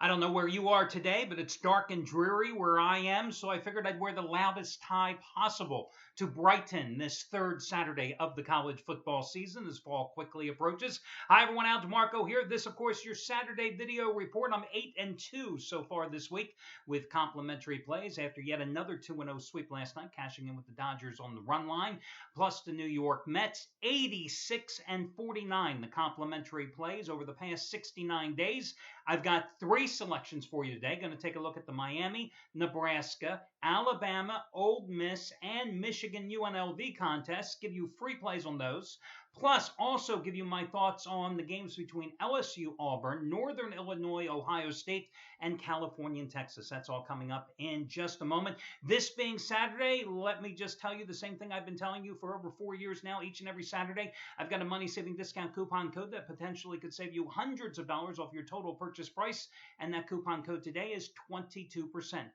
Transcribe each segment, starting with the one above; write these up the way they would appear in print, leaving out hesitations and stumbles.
I don't know where you are today, but it's dark and dreary where I am, so I figured I'd wear the loudest tie possible to brighten this third Saturday of the college football season as fall quickly approaches. Hi everyone, Al DeMarco here. This, of course, your Saturday video report. I'm 8-2 so far this week with complimentary plays after yet another 2-0 sweep last night, cashing in with the Dodgers on the run line, plus the New York Mets. 86-49 the complimentary plays over the past 69 days. I've got three selections for you today. Going to take a look at the Miami, Nebraska, Alabama, Ole Miss, and Michigan UNLV contests. Give you free plays on those. Plus, also give you my thoughts on the games between LSU, Auburn, Northern Illinois, Ohio State, and California and Texas. That's all coming up in just a moment. This being Saturday, let me just tell you the same thing I've been telling you for over 4 years now. Each and every Saturday, I've got a money-saving discount coupon code that potentially could save you hundreds of dollars off your total purchase price. And that coupon code today is 22%,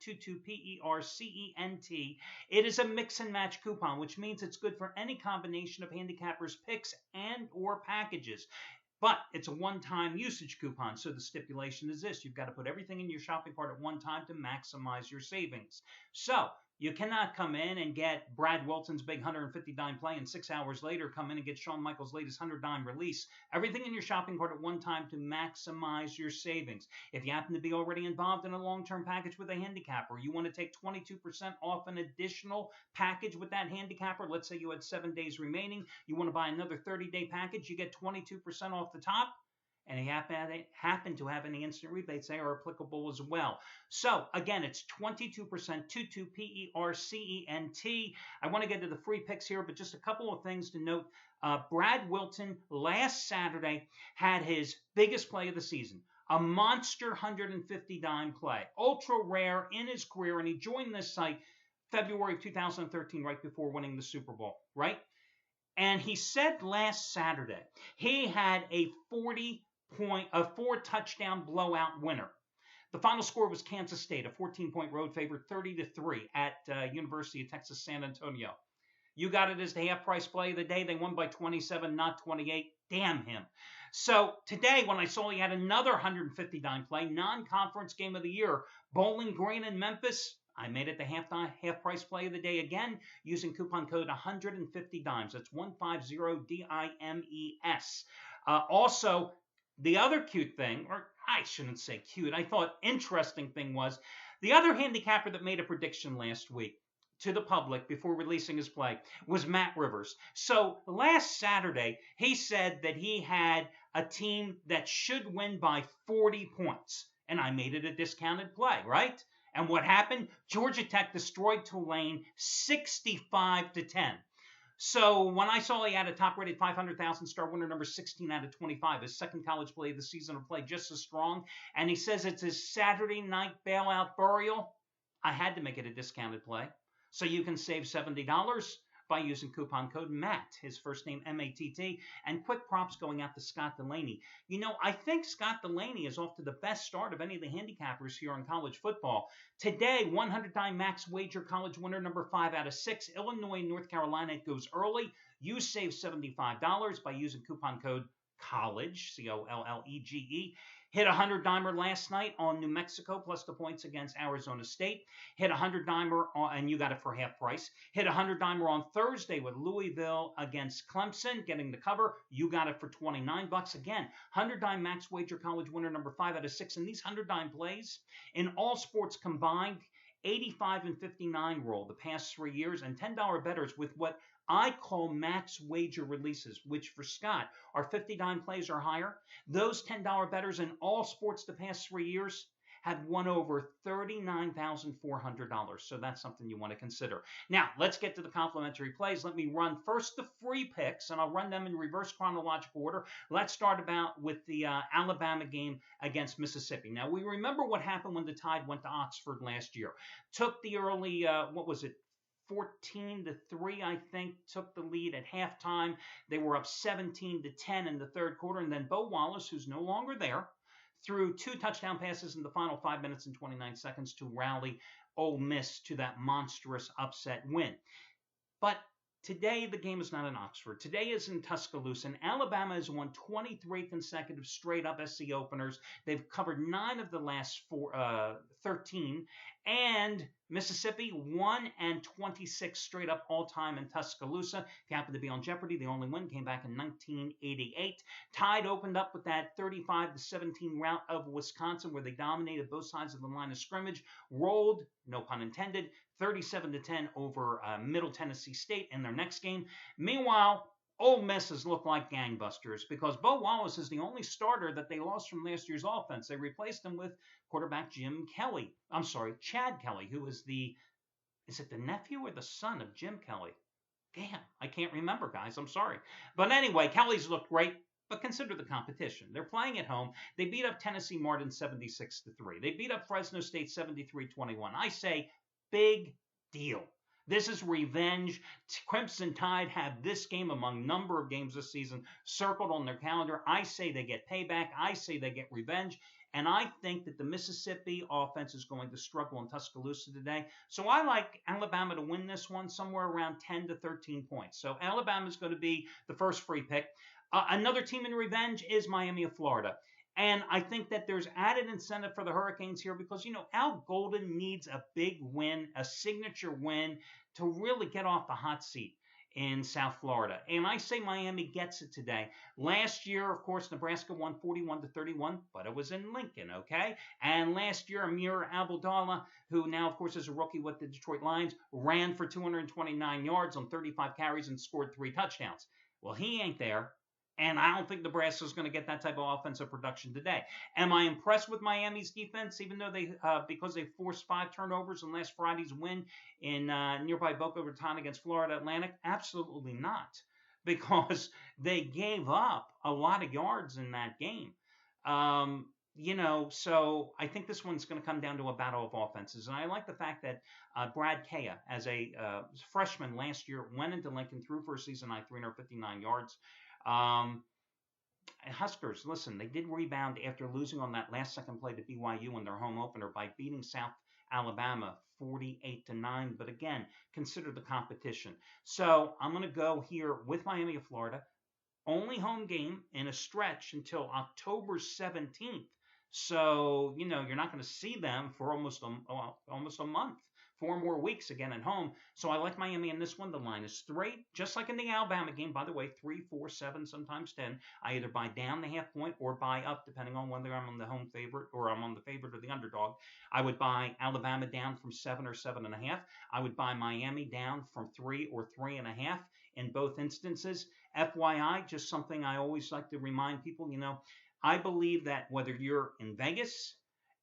22PERCENT. It is a mix and match coupon, which means it's good for any combination of Handicappers picks and or packages. But it's a one-time usage coupon, so the stipulation is this. You've got to put everything in your shopping cart at one time to maximize your savings. So you cannot come in and get Brad Wilson's big 150-dime play and 6 hours later come in and get Shawn Michaels' latest 100-dime release. Everything in your shopping cart at one time to maximize your savings. If you happen to be already involved in a long-term package with a handicapper, you want to take 22% off an additional package with that handicapper. Let's say you had 7 days remaining. You want to buy another 30-day package. You get 22% off the top. And if you happen to have any instant rebates, they are applicable as well. So, again, it's 22%, 22PERCENT. I want to get to the free picks here, but just a couple of things to note. Brad Wilson last Saturday had his biggest play of the season, a monster 150-dime play, ultra rare in his career, and he joined this site February of 2013, right before winning the Super Bowl, right? And he said last Saturday he had a 4-touchdown blowout winner. The final score was Kansas State, a 14-point road favorite, 30-3 at University of Texas San Antonio. You got it as the half-price play of the day. They won by 27, not 28. Damn him. So today, when I saw he had another 150-dime play, non-conference game of the year, Bowling Green in Memphis, I made it the half-price play of the day again using coupon code 150dimes. That's 150DIMES. Also, the other cute thing, or I shouldn't say cute, I thought interesting thing was the other handicapper that made a prediction last week to the public before releasing his play was Matt Rivers. So last Saturday, he said that he had a team that should win by 40 points. And I made it a discounted play, right? And what happened? Georgia Tech destroyed Tulane 65-10. So when I saw he had a top-rated 500,000 star winner number 16 out of 25, his second college play of the season of play just as strong, and he says it's his Saturday night bailout burial, I had to make it a discounted play. So you can save $70 by using coupon code MATT, his first name M-A-T-T, and quick props going out to Scott Delaney. You know, I think Scott Delaney is off to the best start of any of the handicappers here in college football. Today, 100-time max wager college winner number 5 out of 6, Illinois, North Carolina. It goes early. You save $75 by using coupon code COLLEGE, C-O-L-L-E-G-E. Hit a 100-dimer last night on New Mexico plus the points against Arizona State. Hit a 100-dimer, and you got it for half price. Hit a 100-dimer on Thursday with Louisville against Clemson, getting the cover. You got it for $29. Again, 100-dime max wager college winner number 5 out of 6. And these 100-dime plays, in all sports combined, 85 and 59 roll the past 3 years, and $10 bettors with what I call max wager releases, which for Scott are 50-dime plays or higher. Those $10 bettors in all sports the past 3 years have won over $39,400. So that's something you want to consider. Now, let's get to the complimentary plays. Let me run first the free picks, and I'll run them in reverse chronological order. Let's start with the Alabama game against Mississippi. Now, we remember what happened when the Tide went to Oxford last year. Took the early, 14-3, I think, took the lead at halftime. They were up 17-10 in the third quarter, and then Bo Wallace, who's no longer there, threw 2 touchdown passes in the final 5 minutes and 29 seconds to rally Ole Miss to that monstrous upset win. But Today, the game is not in Oxford. Today is in Tuscaloosa. And Alabama has won 23 consecutive straight up SC openers. They've covered 9 of the last 13. And Mississippi 1 and 26 straight up all time in Tuscaloosa. If you happen to be on Jeopardy, the only win came back in 1988. Tide opened up with that 35-17 rout of Wisconsin, where they dominated both sides of the line of scrimmage. Rolled, no pun intended, 37-10 over Middle Tennessee State in their next game. Meanwhile, Ole Miss has looked like gangbusters because Bo Wallace is the only starter that they lost from last year's offense. They replaced him with quarterback Chad Kelly, who is it the nephew or the son of Jim Kelly? Damn, I can't remember, guys. I'm sorry. But anyway, Kelly's looked great. But consider the competition. They're playing at home. They beat up Tennessee Martin 76-3. They beat up Fresno State 73-21. I say, big deal. This is revenge. Crimson Tide have this game among number of games this season circled on their calendar. I say they get payback. I say they get revenge. And I think that the Mississippi offense is going to struggle in Tuscaloosa today. So I like Alabama to win this one somewhere around 10 to 13 points. So Alabama is going to be the first free pick. Another team in revenge is Miami of Florida. And I think that there's added incentive for the Hurricanes here because, Al Golden needs a big win, a signature win to really get off the hot seat in South Florida. And I say Miami gets it today. Last year, of course, Nebraska won 41-31, but it was in Lincoln, okay? And last year, Amir Abdullah, who now, of course, is a rookie with the Detroit Lions, ran for 229 yards on 35 carries and scored 3 touchdowns. Well, he ain't there. And I don't think Nebraska is going to get that type of offensive production today. Am I impressed with Miami's defense, even though because they forced 5 turnovers in last Friday's win in nearby Boca Raton against Florida Atlantic? Absolutely not, because they gave up a lot of yards in that game. So I think this one's going to come down to a battle of offenses. And I like the fact that Brad Kaya, as a freshman last year, went into Lincoln, threw for a season high 359 yards. Huskers, listen, they did rebound after losing on that last second play to BYU in their home opener by beating South Alabama 48-9. But again, consider the competition. So I'm going to go here with Miami of Florida. Only home game in a stretch until October 17th. So, you're not going to see them for almost a month. 4 more weeks again at home. So I like Miami in this one. The line is straight, just like in the Alabama game. By the way, 3, 4, 7, sometimes 10. I either buy down the half point or buy up, depending on whether I'm on the home favorite or I'm on the favorite or the underdog. I would buy Alabama down from 7 or 7.5. I would buy Miami down from 3 or 3.5 in both instances. FYI, just something I always like to remind people, I believe that whether you're in Vegas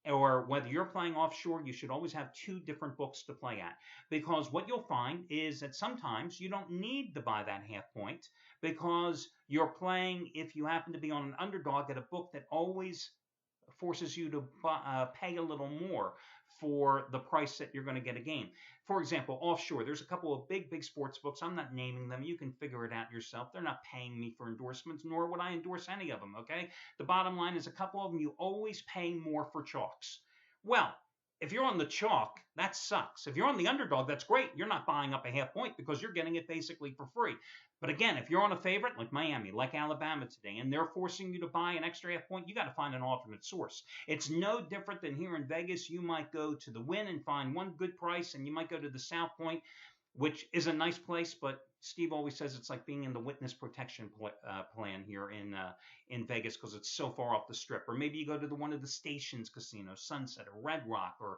or whether you're playing offshore, you should always have 2 different books to play at. Because what you'll find is that sometimes you don't need to buy that half point because you're playing, if you happen to be on an underdog, at a book that always forces you to pay a little more for the price that you're going to get a game. For example, offshore, there's a couple of big sports books. I'm not naming them. You can figure it out yourself. They're not paying me for endorsements, nor would I endorse any of them, okay? The bottom line is a couple of them, you always pay more for chalks. Well, if you're on the chalk, that sucks. If you're on the underdog, that's great. You're not buying up a half point because you're getting it basically for free. But again, if you're on a favorite like Miami, like Alabama today, and they're forcing you to buy an extra half point, you got to find an alternate source. It's no different than here in Vegas. You might go to the Wynn and find one good price, and you might go to the South Point, which is a nice place, but Steve always says it's like being in the witness protection plan here in Vegas because it's so far off the strip. Or maybe you go to one of the stations casinos, Sunset or Red Rock or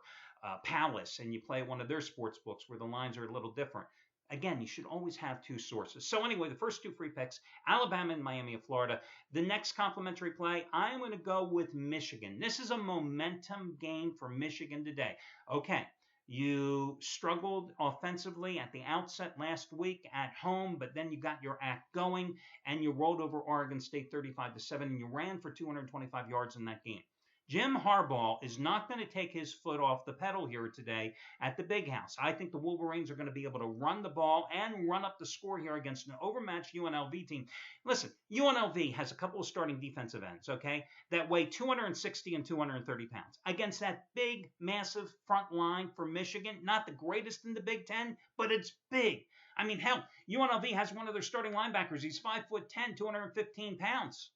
Palace, and you play at one of their sports books where the lines are a little different. Again, you should always have 2 sources. So anyway, the first 2 free picks, Alabama and Miami of Florida. The next complimentary play, I'm going to go with Michigan. This is a momentum game for Michigan today. Okay. You struggled offensively at the outset last week at home, but then you got your act going and you rolled over Oregon State 35-7 and you ran for 225 yards in that game. Jim Harbaugh is not going to take his foot off the pedal here today at the Big House. I think the Wolverines are going to be able to run the ball and run up the score here against an overmatched UNLV team. Listen, UNLV has a couple of starting defensive ends, okay, that weigh 260 and 230 pounds. Against that big, massive front line for Michigan, not the greatest in the Big Ten, but it's big. I mean, hell, UNLV has one of their starting linebackers. He's 5'10", 215 pounds.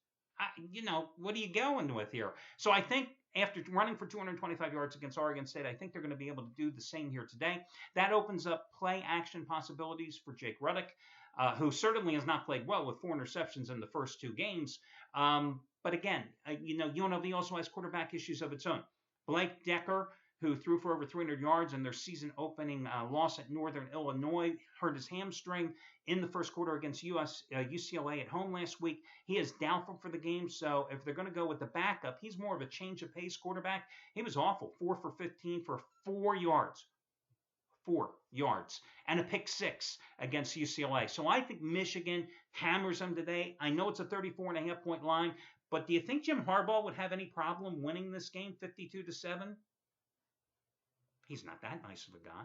What are you going with here? So I think after running for 225 yards against Oregon State, I think they're going to be able to do the same here today. That opens up play action possibilities for Jake Rudock, who certainly has not played well with 4 interceptions in the first 2 games. But again, UNLV also has quarterback issues of its own. Blake Decker, who threw for over 300 yards in their season-opening loss at Northern Illinois, hurt his hamstring in the first quarter against UCLA at home last week. He is doubtful for the game, so if they're going to go with the backup, he's more of a change-of-pace quarterback. He was awful, 4 for 15 for 4 yards. 4 yards and a pick 6 against UCLA. So I think Michigan hammers them today. I know it's a 34.5-point line, but do you think Jim Harbaugh would have any problem winning this game 52-7? He's not that nice of a guy.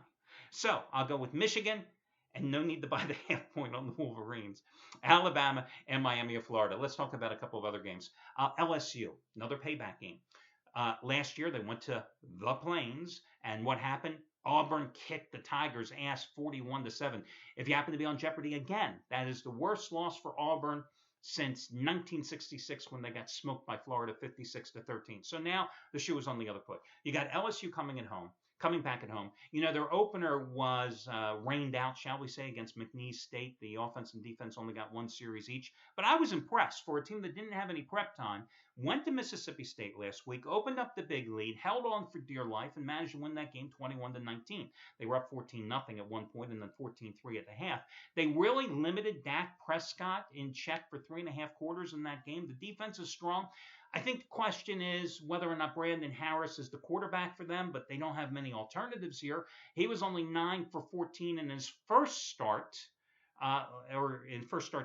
So I'll go with Michigan, and no need to buy the half point on the Wolverines. Alabama and Miami of Florida. Let's talk about a couple of other games. LSU, another payback game. Last year, they went to the Plains, and what happened? Auburn kicked the Tigers' ass 41-7. If you happen to be on Jeopardy again, that is the worst loss for Auburn since 1966 when they got smoked by Florida 56-13. So now the shoe is on the other foot. You got LSU coming back at home. Their opener was rained out, shall we say, against McNeese State. The offense and defense only got 1 series each. But I was impressed for a team that didn't have any prep time. Went to Mississippi State last week, opened up the big lead, held on for dear life, and managed to win that game 21-19. They were up 14-0 at one point and then 14-3 at the half. They really limited Dak Prescott in check for 3.5 quarters in that game. The defense is strong. I think the question is whether or not Brandon Harris is the quarterback for them, but they don't have many alternatives here. He was only 9 for 14 in his first start,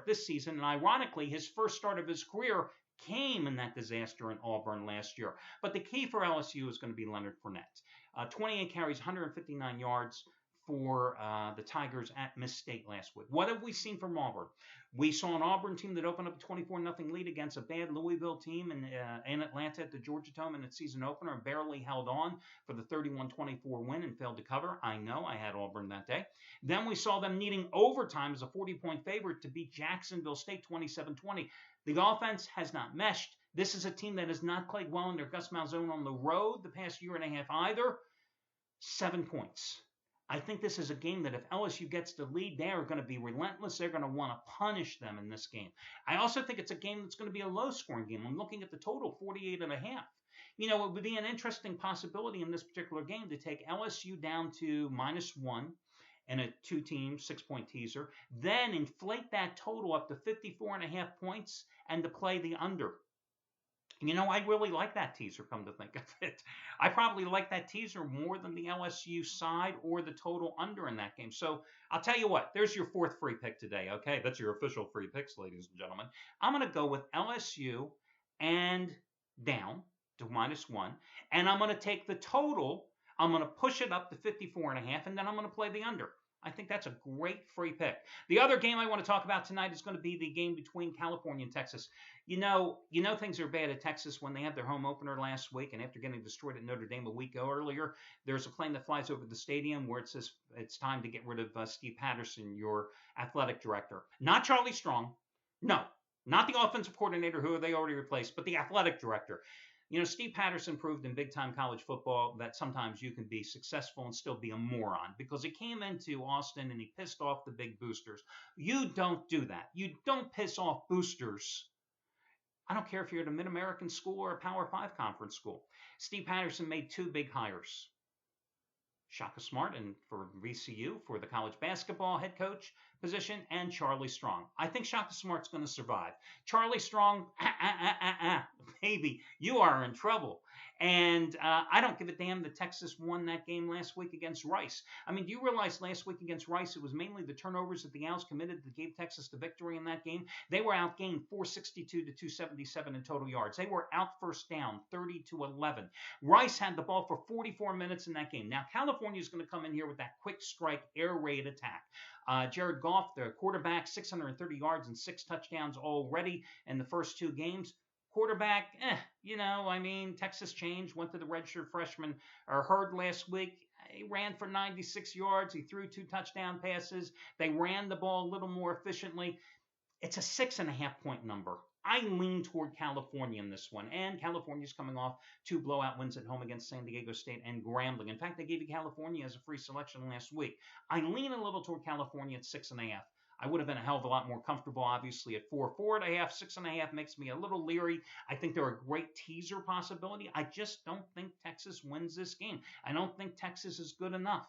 this season. And ironically, his first start of his career came in that disaster in Auburn last year. But the key for LSU is going to be Leonard Fournette. 28 carries, 159 yards for the Tigers at Miss State last week. What have we seen from Auburn? We saw an Auburn team that opened up a 24-0 lead against a bad Louisville team in Atlanta at the Georgia Dome in its season opener and barely held on for the 31-24 win and failed to cover. I know, I had Auburn that day. Then we saw them needing overtime as a 40-point favorite to beat Jacksonville State 27-20. The offense has not meshed. This is a team that has not played well in their Gus Malzahn on the road the past year and a half either. 7 points. I think this is a game that if LSU gets the lead, they are going to be relentless. They're going to want to punish them in this game. I also think it's a game that's going to be a low-scoring game. I'm looking at the total, 48.5. It would be an interesting possibility in this particular game to take LSU down to -1 in a 2-team 6-point teaser, then inflate that total up to 54.5 points and to play the under. I really like that teaser, come to think of it. I probably like that teaser more than the LSU side or the total under in that game. So I'll tell you what, there's your 4th free pick today, okay? That's your official free picks, ladies and gentlemen. I'm going to go with LSU and down to -1, and I'm going to take the total. I'm going to push it up to 54.5, and then I'm going to play the under. I think that's a great free pick. The other game I want to talk about tonight is going to be the game between California and Texas. Things are bad at Texas when they had their home opener last week, and after getting destroyed at Notre Dame a week earlier, there's a plane that flies over the stadium where it says it's time to get rid of Steve Patterson, your athletic director. Not Charlie Strong. No, not the offensive coordinator who they already replaced, but the athletic director. Steve Patterson proved in big-time college football that sometimes you can be successful and still be a moron because he came into Austin and he pissed off the big boosters. You don't do that. You don't piss off boosters. I don't care if you're at a Mid-American school or a Power 5 conference school. Steve Patterson made 2 big hires. Shaka Smart and for VCU for the college basketball head coach position, and Charlie Strong. I think Shaka Smart's going to survive. Charlie Strong, baby, you are in trouble. And I don't give a damn that Texas won that game last week against Rice. I mean, do you realize last week against Rice, it was mainly the turnovers that the Owls committed that gave Texas the victory in that game? They were outgained 462 to 277 in total yards. They were out first down 30 to 11. Rice had the ball for 44 minutes in that game. Now, California is going to come in here with that quick strike air raid attack. Jared Goff, the quarterback, 630 yards and 6 touchdowns already in the first 2 games. Quarterback, I mean, Texas changed, went to the redshirt freshman Hurd last week. He ran for 96 yards. He threw 2 touchdown passes. They ran the ball a little more efficiently. It's a 6.5-point number. I lean toward California in this one, and California's coming off 2 blowout wins at home against San Diego State and Grambling. In fact, they gave you California as a free selection last week. I lean a little toward California at 6.5. I would have been a hell of a lot more comfortable, obviously, at 4. 4.5, 6.5 makes me a little leery. I think they're a great teaser possibility. I just don't think Texas wins this game. I don't think Texas is good enough.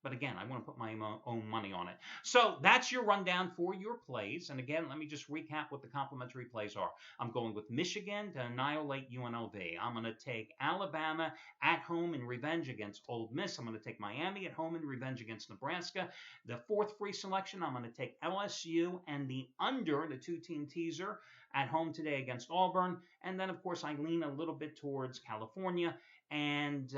But again, I want to put my own money on it. So that's your rundown for your plays. And again, let me just recap what the complimentary plays are. I'm going with Michigan to annihilate UNLV. I'm going to take Alabama at home in revenge against Ole Miss. I'm going to take Miami at home in revenge against Nebraska. The 4th free selection, I'm going to take LSU and the under, the 2-team teaser, at home today against Auburn. And then, of course, I lean a little bit towards California. And,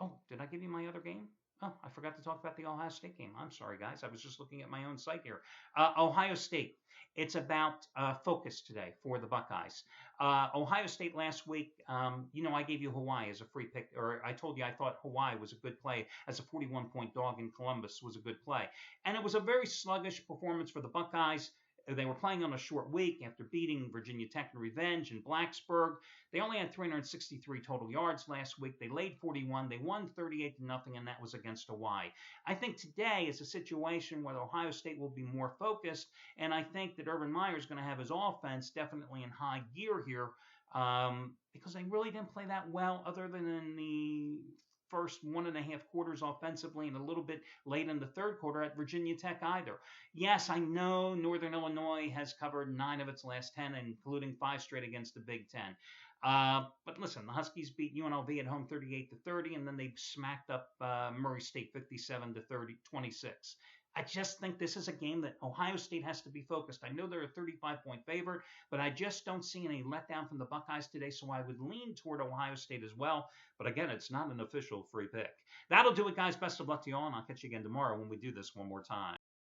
oh, did I give you my other game? Oh, I forgot to talk about the Ohio State game. I'm sorry, guys. I was just looking at my own site here. Ohio State. It's about focus today for the Buckeyes. Ohio State last week, I gave you Hawaii as a free pick, or I told you I thought Hawaii was a good play as a 41-point dog in Columbus was a good play. And it was a very sluggish performance for the Buckeyes. They were playing on a short week after beating Virginia Tech in revenge in Blacksburg. They only had 363 total yards last week. They laid 41. They won 38-0, and that was against Hawaii. I think today is a situation where Ohio State will be more focused, and I think that Urban Meyer is going to have his offense definitely in high gear here because they really didn't play that well other than in the first 1.5 quarters offensively and a little bit late in the 3rd quarter at Virginia Tech either. Yes, I know Northern Illinois has covered 9 of its last 10, including 5 straight against the Big Ten. But listen, the Huskies beat UNLV at home 38-30, and then they smacked up Murray State 57-26. I just think this is a game that Ohio State has to be focused. I know they're a 35-point favorite, but I just don't see any letdown from the Buckeyes today, so I would lean toward Ohio State as well. But again, it's not an official free pick. That'll do it, guys. Best of luck to you all, and I'll catch you again tomorrow when we do this one more time.